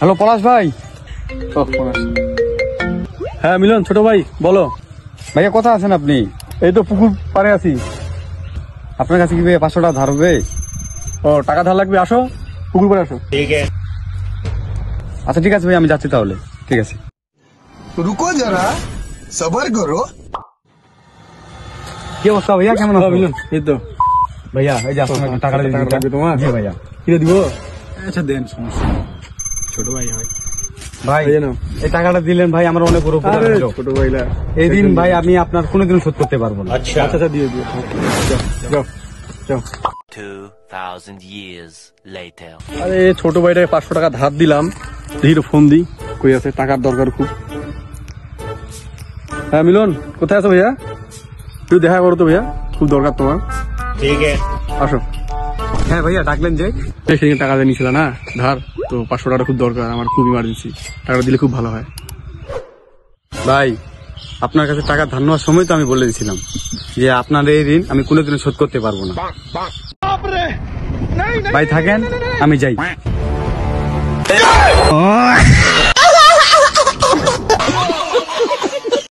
Hello পলাশ ভাই। হ্যাঁ মিলন ছোট ভাই বলো। ভাইয়া কোথায় আছেন আপনি? এই তো পুকুর পাড়ে আছি। আপনার কাছে কি ভাইয়া 500 টাকা ধার হবে? ও টাকা ধার লাগবে, আসো পুকুর পাড়ে আসো। আচ্ছা ঠিক আছে ভাই, আমি যাচ্ছি তাহলে। ঠিক আছে। रुको जरा सबर करो। কি অবস্থা ভাইয়া, কেমন আছো? মিলন এই তো ভাইয়া এই যে আপনার টাকাটা দিয়ে দিন। লাগবে তোমার? জি ভাইয়া। কিনে দিব? আচ্ছা দেন, সমস্যা নেই। ছোট ভাই ভাই এই নাও। এই টাকাটা দিলেন ভাই, আমার অনেক বড় উপকার হলো। ছোট ভাইলা এই দিন ভাই আমি আপনার কোনোদিন শোধ করতে পারবো না। আচ্ছা আচ্ছা দিয়ে দিও। যাও যাও। 2000 years later. আরে ছোট ভাইটাকে 500 টাকা ধার দিলাম, দেখি তো ফোন দিই কই আছে, টাকার দরকার খুব। হ্যাঁ মিলন কোথায় আছো ভাইয়া? তুই দেখা করো তো ভাইয়া, খুব দরকার তোমার। ठीक है. আসো। হ্যাঁ ভাইয়া ডাকলেন যে? সেদিন টাকা দিয়ে নিয়েছিল না ধার, তো 500 টাকা খুব দরকার আমার, খুব ইমার্জেন্সি, টাকাটা দিলে খুব ভালো হয়। ভাই আপনার কাছে টাকা ধার নেওয়ার সময় তো আমি বলে দিয়েছিলাম যে আপনার এই ঋণ আমি কোনোদিনও শোধ করতে পারবো না। ভাই থাকেন, আমি যাই।